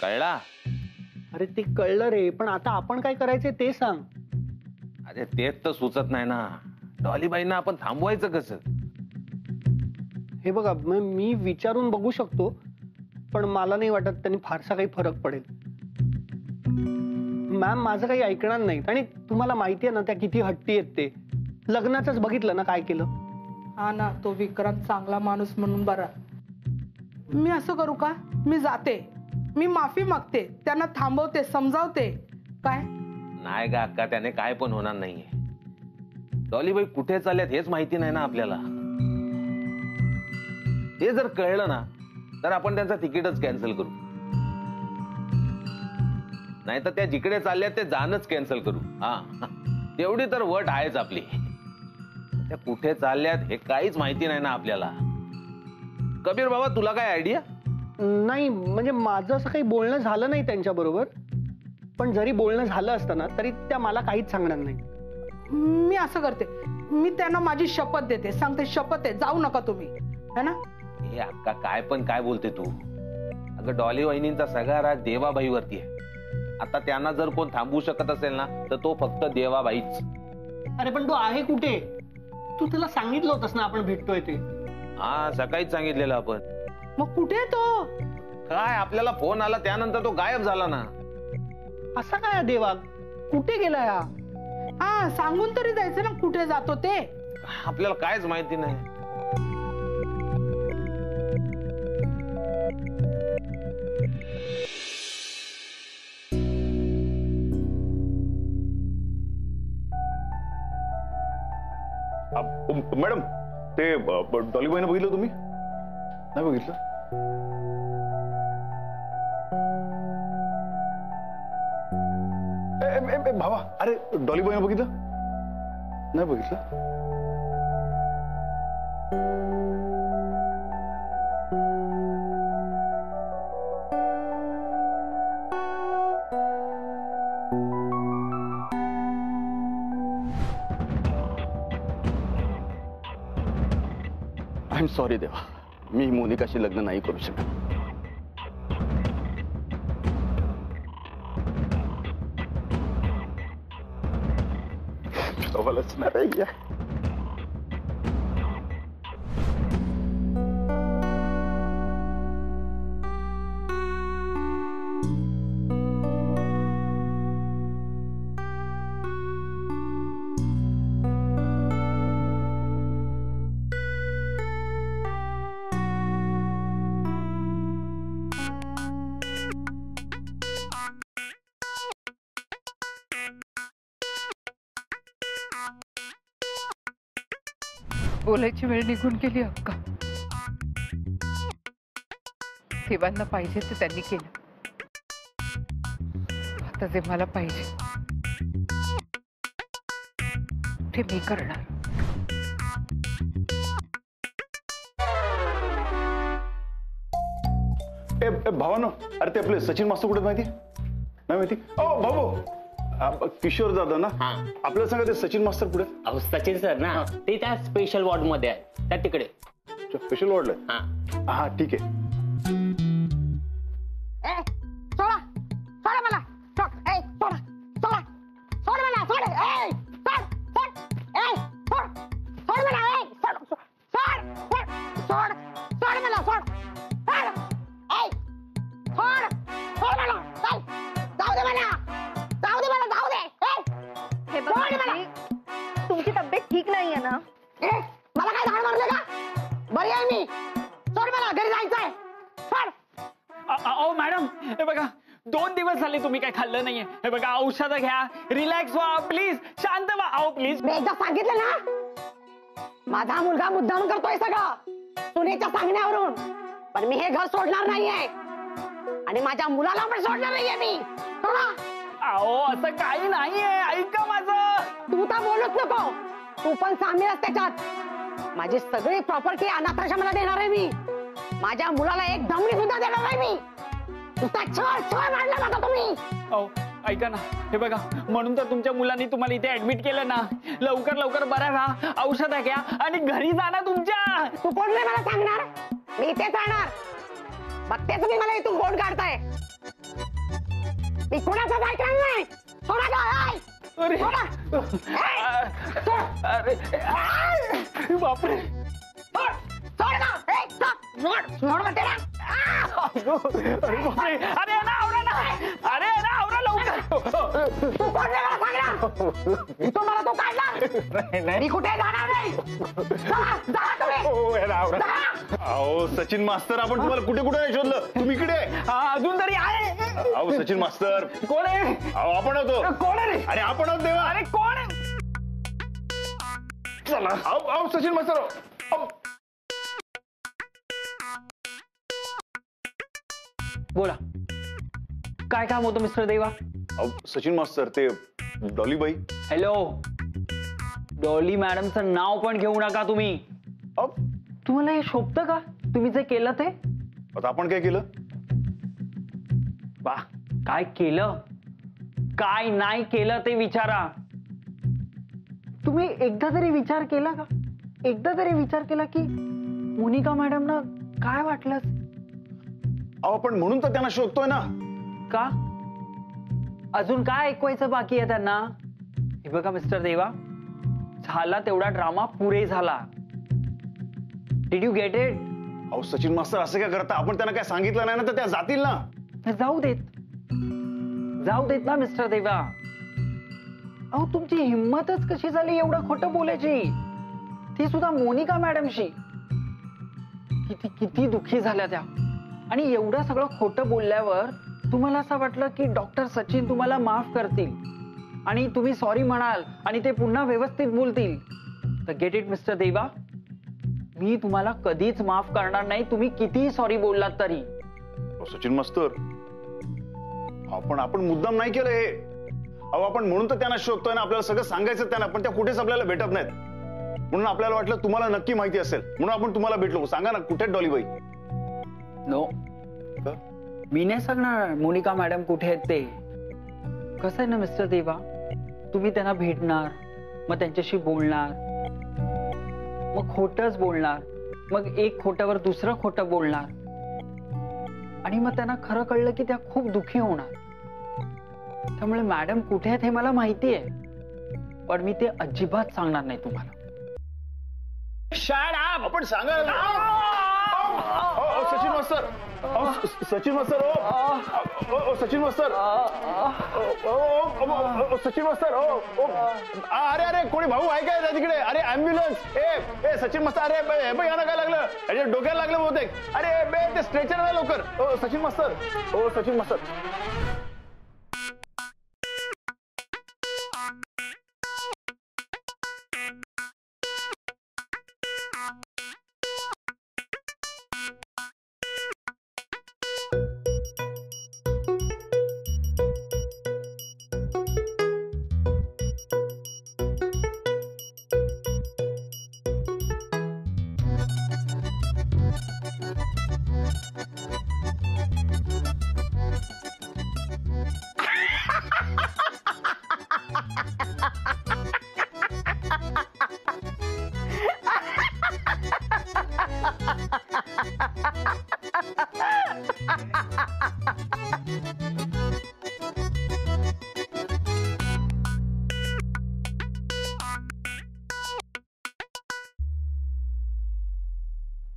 कळला? अरे ते कळलं रे, पण आता आपण काय करायचंय ते सांग. अरे तेच तर सुचत नाही ना. डॉलीबाईंना आपण थांबवायचं कसं? हे बघा, मी विचारून बघू शकतो, पण मला नाही वाटत त्यांनी फारसा काही फरक पडेल. मॅम माझं काही ऐकणार नाहीत, आणि तुम्हाला माहिती आहे ना त्या किती हट्टी आहेत. ते लग्नाचंच बघितलं ना काय केलं. हा ना, तो विक्रांत चांगला माणूस म्हणून बरा. मी असं करू का, मी जाते, मी माफी मागते, त्यांना थांबवते, समजावते. काय नाही गा अक्का, त्याने काय पण होणार नाहीये. डॉलीबाई कुठे चालल्यात हेच माहिती नाही ना आपल्याला. हे जर कळलं ना तर आपण त्यांचा तिकीटच कॅन्सल करू, नाही तर त्या जिकडे चालल्यात ते जाणंच कॅन्सल करू. हा, तेवढी तर वट आहेच आपली. त्या कुठे चालल्यात हे काहीच माहिती नाही ना आपल्याला. कबीर बाबा, तुला काय आयडिया? नाही म्हणजे माझं असं काही बोलणं झालं नाही त्यांच्या बरोबर, पण जरी बोलणं झालं असतं ना तरी त्या मला काहीच सांगणार नाही. मी असं करते, मी त्यांना माझी शपथ देते, सांगते शपथ आहे, जाऊ नका तुम्ही, है ना. हे अक्का काय पण काय बोलते तू? अगं डॉली वहिनींचा सगळा राग देवाबाईवरती आहे. आता त्यांना जर कोण थांबवू शकत असेल ना तर तो फक्त देवाबाईच. अरे पण तो आहे कुठे? तू त्याला सांगितलं होतंस ना आपण भेटतोय ते. हा, सकाळीच सांगितलेलं आपण. मग कुठे तो? काय, आपल्याला फोन आला त्यानंतर तो गायब झाला ना. असा काय देवा, कुठे गेला या? हा, सांगून तरी जायचं ना कुठे जातो ते. आपल्याला कायच माहिती नाही. मॅडम, ते डॉलीबाईनं बघितलं तुम्ही? नाही बघितलं? भावा, अरे डॉलीबाईनं बघितलं? नाही बघितलं? आय एम सॉरी देवा, मी मोनिकाशी लग्न नाही करू शकत. बोलायची वेळ निघून गेली अक्का. देवांना पाहिजे ते त्यांनी केलं. आता जे मला पाहिजे ते मी करणार. भावानो, अरे ते आपले सचिन मास्तर कुठे माहिती? नाही माहिती? ओ भाऊ, किशोर दादा ना, आपल्याला सांगा ते सचिन मास्तर पुढे. अहो सचिन सर ना, ते त्या स्पेशल वॉर्ड मध्ये आहे, त्या तिकडे. स्पेशल वॉर्ड आहे? हा ठीक आहे. सोडा सोडा मला, सोड, सोडा सोडा, सोड मला, सोड, सोड, सोड, सोड मला, सोड, सोड, सोड, सोड मला, सोड, सोड, सोड, सोड मला, चल, जाऊ दे मला, जाऊ दे मला, जाऊ दे. हे बघा, तुमची तब्येत ठीक नाहीये ना? मला काय धाड मारलं का? बरी आहे मी, सोड मला, घरी जायचंय, सोड. अहो मॅडम, हे बघा 2 दिवस झाले तुम्ही काय खाल्लं नाहीये. हे बघा, औषधं घ्या, रिलॅक्स व्हा, प्लीज शांत व्हा. अहो प्लीज. मी एकदा सांगितलं ना, माझा मुलगा मुद्दाम करतोय सगळं सुनेच्या सांगण्यावरून, पण मी हे घर सोडणार नाहीये आणि माझ्या मुलाला पण सोडणार नाहीये मी. अहो असं काही नाहीये, ऐका माझं. तू तर बोलूच नको, तू पण सामील आहेस त्याच्यात. माझी सगळी प्रॉपर्टी अनाथाश्रमाला देणार आहे मी. माझ्या मुलाला एक धमनी सुद्धा देणार नाही मी. नुसता छळ छळ मांडला माझा तुम्ही. अहो ऐका ना, हे बघा, म्हणून तर तुमच्या मुलांनी तुम्हाला इथे ऍडमिट केलं ना. लवकर लवकर बरा व्हा, औषधं घ्या आणि घरी जा ना तुमच्या. तू कोण नाही मला सांगणार? मी इथेच राहणार. बघतेच मी मला इथून कोण काढताय. मी कुणाचंच ऐकणार नाही. सोडा गं, ए! अरे सोडा. ए! सोड. अरे बापरे. सोड. सोड गं. ए, सोड. सोड. सोड म्हणते ना. आ! अरे बापरे. अरे ना आवरा ना. अरे ना आवरा लवकर. तू कोण रे मला सांग ना. इथून मला तो काढला. मी कुठे जाणार नाही. जा तुम्ही. जा. अहो सचिन मास्तर, आपण तुम्हाला कुठे कुठे नाही शोधलं, तुम्ही इकडे आहे. हा, अजून तरी आहे. अहो सचिन मास्तर, कोण आहे? अहो आपण होतो. कोण आहे रे? अरे आपण आहोत देवा. अरे कोण आहे? चला. अहो सचिन मास्तर, अहो. बोला, काय काम होतं मिस्टर देवा? अहो सचिन मास्तर, ते डॉलीबाई. हॅलो, डॉली मॅडमचं नाव पण घेऊ नका तुम्ही. अहो, तुम्हाला हे शोभतं का तुम्ही जे केलं ते? आता आपण काय केलं? वा, काय केलं काय नाही केलं ते विचारा. तुम्ही एकदा तरी विचार केला का? एकदा तरी विचार केला की मोनिका मॅडमना काय वाटलं? अहो आपण म्हणून तर त्यांना शोधतोय ना. का? अजून काय ऐकवायचं बाकी आहे त्यांना? हे बघा मिस्टर देवा, झाला तेवढा ड्रामा पुरे झाला. Did you get it? अहो सचिन मास्तर, असं काय करता? आपण त्यांना काय सांगितलं नाही ना, तर त्या जातील ना. जाऊ देत ना मिस्टर देवा. अहो तुमची हिंमतच कशी झाली एवढं खोटं बोलायची, ती सुद्धा मोनिका मॅडमशी. किती दुःखी झाल्या त्या. आणि एवढं सगळं खोटं बोलल्यावर तुम्हाला असं वाटलं की डॉक्टर सचिन तुम्हाला माफ करतील आणि तुम्ही सॉरी म्हणाल आणि ते पुन्हा व्यवस्थित बोलतील. तर गेट इट मिस्टर देवा, मी तुम्हाला कधीच माफ करणार नाही, तुम्ही कितीही सॉरी बोललात तरी. अहो, सचिन मास्तर, आपण मुद्दाम नाही केलं हे. अहो आपण म्हणून तर त्यांना शोधतोय ना, आपल्याला सगळं सांगायचं त्यांना, पण त्या कुठेच आपल्याला भेटत नाहीत. म्हणून आपल्याला वाटलं तुम्हाला नक्की माहिती असेल, म्हणून आपण तुम्हाला भेटलो. सांगा ना, कुठे डॉलीबाई? नो, मी नाही सांगणार मोनिका मॅडम कुठे आहेत ते. कसं आहे ना मिस्टर देवा, तुम्ही त्यांना भेटणार, मग त्यांच्याशी बोलणार, मग खोटंच बोलणार, मग एक खोट्यावर दुसरं खोटं बोलणार, आणि मग त्यांना खरं कळलं की त्या खूप दुःखी होणार. त्यामुळे मॅडम कुठे आहेत हे मला माहिती आहे, पण मी ते अजिबात सांगणार नाही तुम्हाला. आपण सांगा ना. अहो, सचिन मास्तर, अहो, सचिन मास्तर, ओ सचिन मास्तर, सचिन मास्तर, अरे कोणी भाऊ आहे काय त्या तिकडे? अरे ऍम्ब्युलन्स. ए सचिन मास्तर, अरे हे बघ यांना काय लागलं? अरे डोक्याला लागलं बहुतेक. अरे बे ते स्ट्रेचर आहे लवकर. ओ सचिन मास्तर, ओ सचिन मास्तर.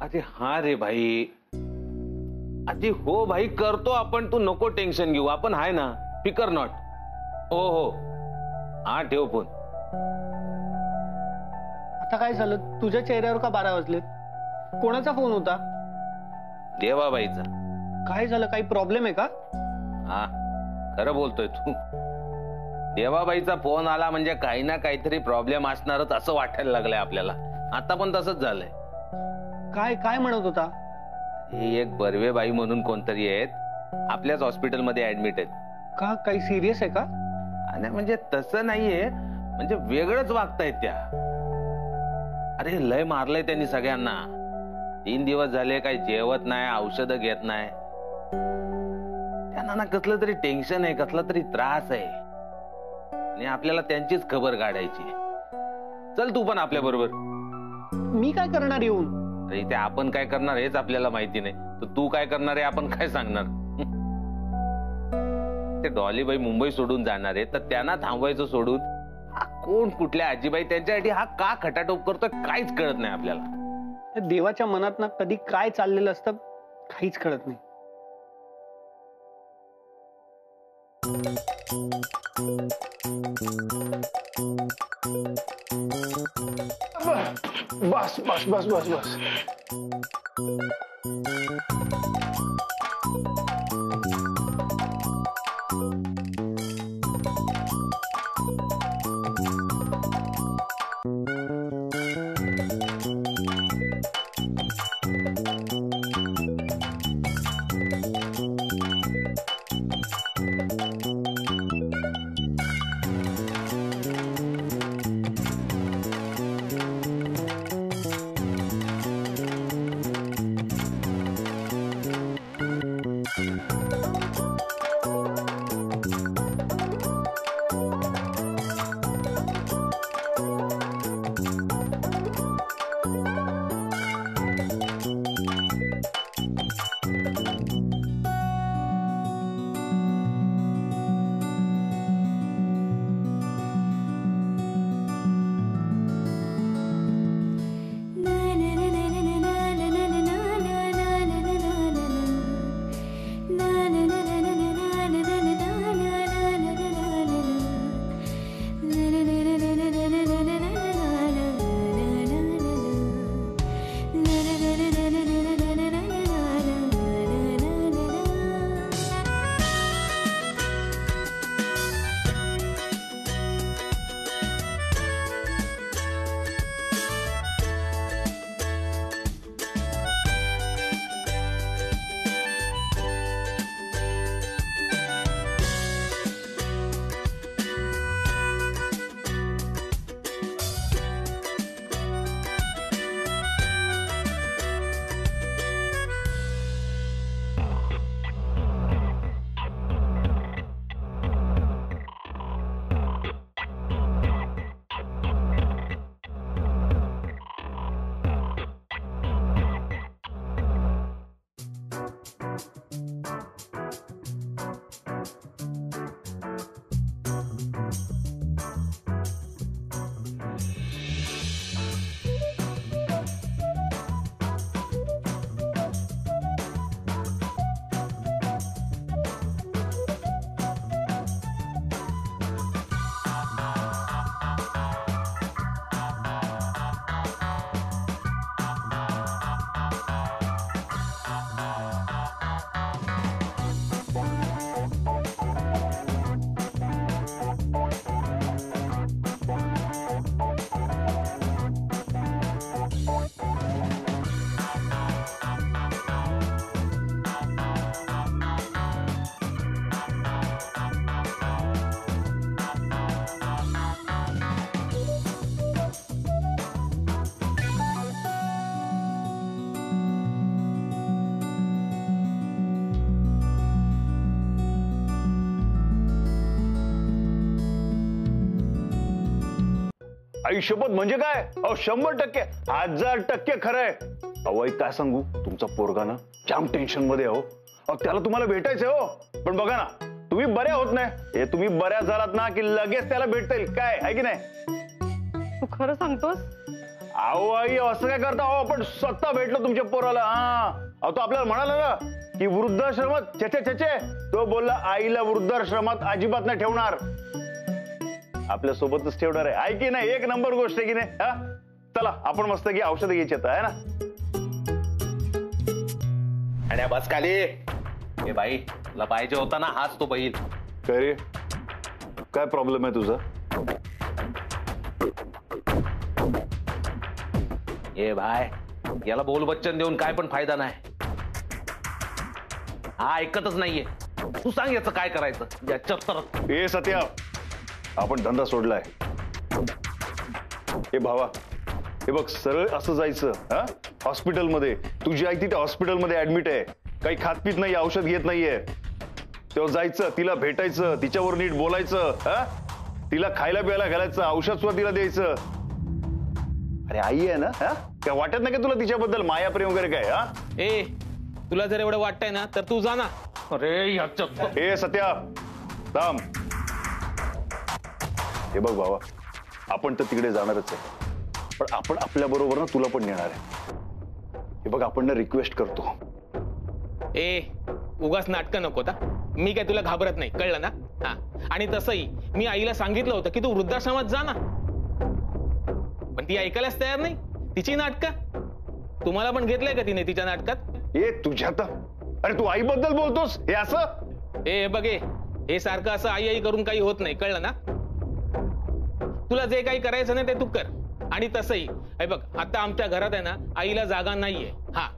अरे हा रे भाई, अरे हो भाई, करतो आपण. तू नको टेन्शन घेऊ, आपण आहे ना, फिकर नॉट. हो, हा ठेव फोन. आता काय झालं? तुझ्या चेहऱ्यावर का 12 वाजलेत? कोणाचा फोन होता? देवाबाईचा. काय झालं? काही प्रॉब्लेम आहे का? हा, खरं बोलतोय तू. देवाबाईचा फोन आला म्हणजे काही ना काहीतरी प्रॉब्लेम असणारच असं वाटायला लागलंय आपल्याला. आता पण तसंच झालंय. काय म्हणत होता? ही एक बर्वेबाई म्हणून कोणतरी आहेत, आपल्याच हॉस्पिटलमध्ये ऍडमिट आहेत. का काही सिरियस आहे का? आणि म्हणजे तसं नाहीये, म्हणजे वेगळंच वागतायत त्या. अरे लय मारलंय त्यांनी सगळ्यांना. 3 दिवस झाले काही जेवत नाही, औषधं घेत नाही. त्यांना ना कसलं तरी टेन्शन आहे, कसला तरी त्रास आहे, आणि आपल्याला त्यांचीच खबर काढायची. चल तू पण आपल्या बरोबर. मी काय करणार येऊन? अरे इथे आपण काय करणार हेच आपल्याला माहिती नाही, तर तू काय करणार आहे आपण काय सांगणार? ते डॉलीबाई मुंबई सोडून जाणार आहे तर त्यांना थांबवायचं सोडून हा कोण कुठल्या आजीबाई त्यांच्यासाठी हा का खटाटोप करतोय काहीच कळत नाही आपल्याला. देवाच्या मनात ना कधी काय चाललेलं असतं काहीच कळत नाही. बस बस बस बस बस. आयुष्यपत म्हणजे काय? अहो 100%, 1000% खरंय. अहो काय सांगू, तुमचा पोरगा ना जाम टेन्शन मध्ये हो. अहो त्याला तुम्हाला भेटायचंय हो. पण बघा ना, तुम्ही बऱ्या होत नाही. हे तुम्ही बऱ्या झालात ना की लगेच त्याला भेटता येईल, काय आहे की नाही? तू खरं सांगतोस? अहो आई असं काय करता? अहो आपण स्वतः भेटलो तुमच्या पोराला. हा अहो तो आपल्याला म्हणाला ना की वृद्धाश्रमात छे, तो बोलला आईला वृद्धाश्रमात अजिबात नाही ठेवणार, आपल्या सोबतच ठेवणार आहे की नाही? एक नंबर गोष्ट आहे की नाही? हा चला आपण मस्त की औषध घ्यायची आता, आहे ना? आणि बस खाली. ए बाई, तुला पाहिजे होता ना हाच तो बैल. काय रे, काय प्रॉब्लेम आहे तुझा? ए भाय, याला बोल बच्चन देऊन काय पण फायदा नाही. हा ऐकतच नाहीये. तू सांग याचं काय करायचं. याच्यात तर ए सत्या, आपण धंदा सोडलाय. हे भावा, हे बघ सरळ असं जायचं हा हॉस्पिटलमध्ये. तुझी आई तिथे हॉस्पिटलमध्ये ऍडमिट आहे, काही खात पीत नाही, औषध घेत नाहीये. तेव्हा जायचं, तिला भेटायचं, तिच्यावर नीट बोलायचं, हा तिला खायला प्यायला घालायचं, औषध सुद्धा तिला द्यायचं. अरे आई आहे ना, हा काय वाटत नाही का तुला तिच्याबद्दल माया प्रेम वगैरे काय? हा ए तुला जर एवढं वाटतंय ना तर तू जा ना. अरे याच्यात ए सत्या, थांब. हे बघ बाबा, आपण तर तिकडे जाणारच आहे, पण आपण आपल्या बरोबर ना तुला पण नेणार आहे. हे बघ, आपण ना रिक्वेस्ट करतो. ए उगाच नाटकं नको ता. मी काय तुला घाबरत नाही, कळलं ना? हा, आणि तसंही मी आईला सांगितलं होतं की तू वृद्धाश्रमात जा ना, पण ती ऐकायलाच तयार नाही. तिची नाटकं. तुम्हाला पण घेतलंय का तिने तिच्या नाटकात? ए तुझ्या तर, अरे तू आईबद्दल बोलतोस हे असं? ए बघे, हे सारखं असं आई आई करून काही होत नाही, कळलं ना? तुला जे काही करायचं नाही ते तू कर. आणि तसंही हे बघ, आता आमच्या घरात आहे ना आईला जागा नाहीये. हा,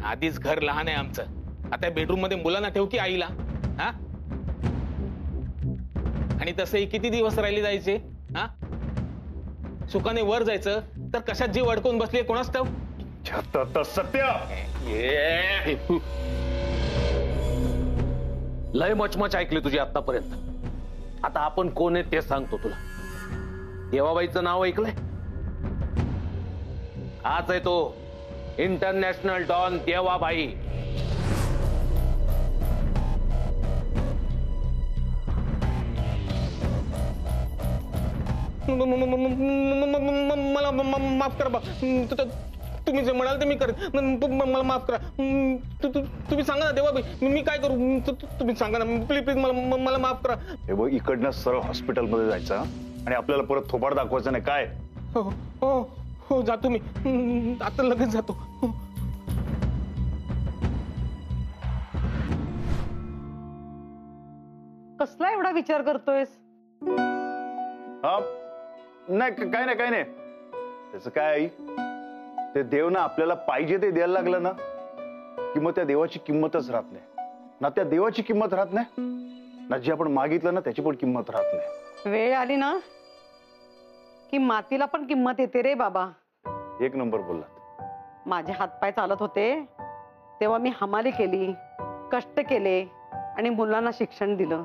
आधीच घर लहान आहे आमचं, आता बेडरूम मध्ये मुलांना ठेव की आईला? हा, आणि तसंही किती दिवस राहिली जायचे? हा, सुखाने वर जायचं तर कशात जीव अडकून बसली कोणाच ठाऊ? सत्य लय मचमच ऐकली तुझी आतापर्यंत. आता आपण कोण आहे ते सांगतो तुला. देवाबाईचं नाव ऐकलंय? हाच आहे तो इंटरनॅशनल डॉन देवाबाई. मला माफ करा बा. तुम्ही जे म्हणाल ते मी करेन. मला माफ करा. तुम्ही सांगा ना देवाबाई, मी काय करू? तुम्ही सांगा ना प्लीज प्लीज, मला माफ करा. हे बघ, इकडनं सरळ हॉस्पिटलमध्ये जायचं आणि आपल्याला परत थोबाड दाखवायचं नाही. काय? हो हो हो, जातो मी आता, लगेच जातो. कसला एवढा विचार करतोयस? हा, नाही काय नाही, काय नाही. त्याचं काय आई, ते देव ना आपल्याला पाहिजे ते द्यायला लागलं ना की मग त्या देवाची किंमतच राहत नाही. ना त्या देवाची किंमत राहत नाही, ना जे आपण मागितलं ना त्याची पण किंमत राहत नाही. वेळ आली ना की मातीला पण किंमत येते रे बाबा. एक नंबर बोललात. माझे हातपाय चालत होते तेव्हा मी हमाली केली, कष्ट केले आणि मुलांना शिक्षण दिलं.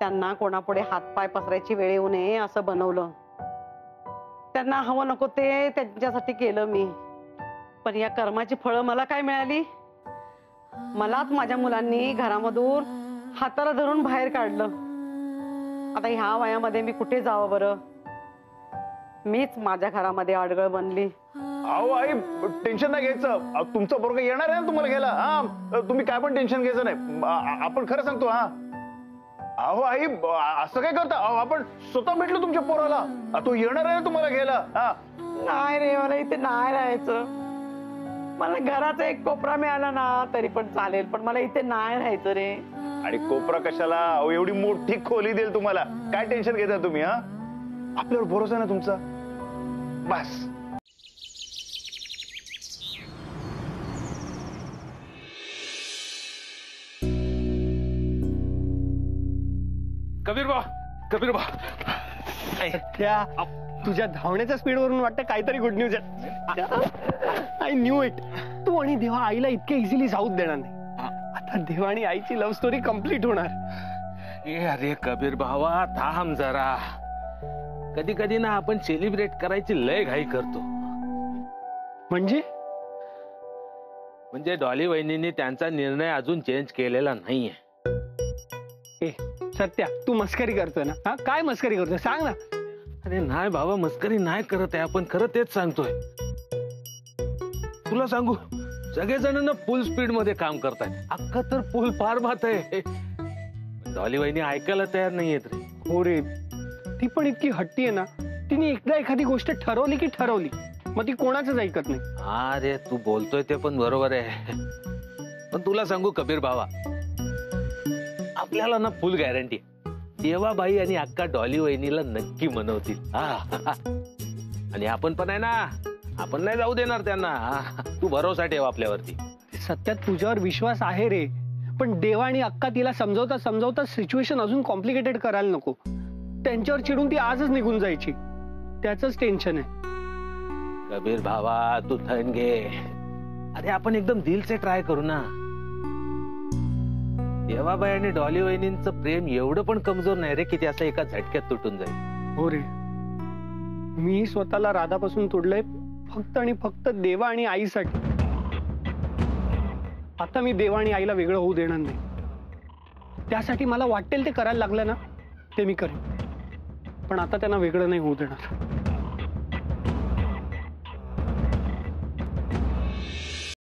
त्यांना कोणापुढे हातपाय पसरायची वेळ येऊ नये असं बनवलं. त्यांना हवं नको ते त्यांच्यासाठी केलं मी. पण या कर्माची फळं मला काय मिळाली? मलाच माझ्या मुलांनी घरामधून हाताला धरून बाहेर काढलं. आता ह्या वयामध्ये मी कुठे जावं बरं? मीच माझ्या घरामध्ये आडगळ बनली. अहो आई, टेन्शन नाही घ्यायचं. तुमचं बरोबर येणार आहे ना तुम्हाला घ्यायला. हा, तुम्ही काय पण टेन्शन घ्यायचं नाही. आपण खरं सांगतो. हा, अहो आई, असं काय करता? आपण स्वतः भेटलो तुमच्या पोराला. तो येणार आहे ना तुम्हाला घ्यायला. हा, नाही रे, मला इथे नाही राहायचं. मला घराचा एक कोपरा मिळाला ना तरी पण चालेल, पण मला इथे नाही राहायचं रे. आणि कोपरा कशाला? अहो, एवढी मोठी खोली देईल तुम्हाला. काय टेन्शन घेता तुम्ही? हा, आपल्यावर भरोसा ना तुमचा. बस. कबीर बा, कबीर बा, त्या तुझ्या धावण्याच्या स्पीड वरून वाटतं काहीतरी गुड न्यूज आहे. I knew it. तू आणि देवा आईला इतके इझिली जाऊच देणार नाही. आता देवा आणि आईची लव्ह स्टोरी कम्प्लीट होणार. ए अरे कबीर भावा, थांब जरा. कधी कधी ना आपण सेलिब्रेट करायची लय घाई करतो. म्हणजे डॉली वहिनींनी त्यांचा निर्णय अजून चेंज केलेला नाहीये. ए सत्या, तू मस्करी करतोय ना? हा, काय मस्करी करतोय सांग ना. अरे नाही बाबा, मस्करी नाही करत आहे आपण, खरं तेच सांगतोय. तुला सांगू, सगळेजण ना फुल स्पीड मध्ये काम करतायत. अख्खं तर फुल फार बात आहे. डॉली वहिनी ऐकायला तयार नाहीयेत रे. हो रे, ती पण इतकी हट्टी आहे ना. तिने एकदा एखादी गोष्ट ठरवली की ठरवली, मग ती कोणाचंच ऐकत नाही. अरे तू बोलतोय ते पण बरोबर आहे, पण तुला सांगू कबीर भावा, आपल्याला ना फुल गॅरंटी देवाबाई आणि अक्का डॉली वहिनीला नक्की मनवतील. आणि आपण पण आहे ना, आपण नाही जाऊ देणार त्यांना. तू भरोसा ठेव आपल्यावरती. सत्यात तुझ्यावर विश्वास आहे रे, पण देवा आणि अक्का तिला समजवता समजवता सिच्युएशन अजून कॉम्प्लिकेटेड करायला नको. त्यांच्यावर चिडून ती आजच निघून जायची. त्याचंच टेन्शन आहे. कबीर भावा तू थंड घे. अरे आपण एकदम दिल से ट्राय करू ना. देवाबाई आणि डॉली वहिनींचं प्रेम एवढं पण कमजोर नाही रे की ते असं एका झटक्यात तुटून जाईल. हो रे, मी स्वतःला राधापासून तोडलंय फक्त आणि फक्त देवा आणि आईसाठी. आता मी देवा आणि आईला वेगळं होऊ देणार नाही. त्यासाठी मला वाटेल ते करायला लागलं ना ते मी करेन, पण आता त्यांना वेगळं नाही होऊ देणार.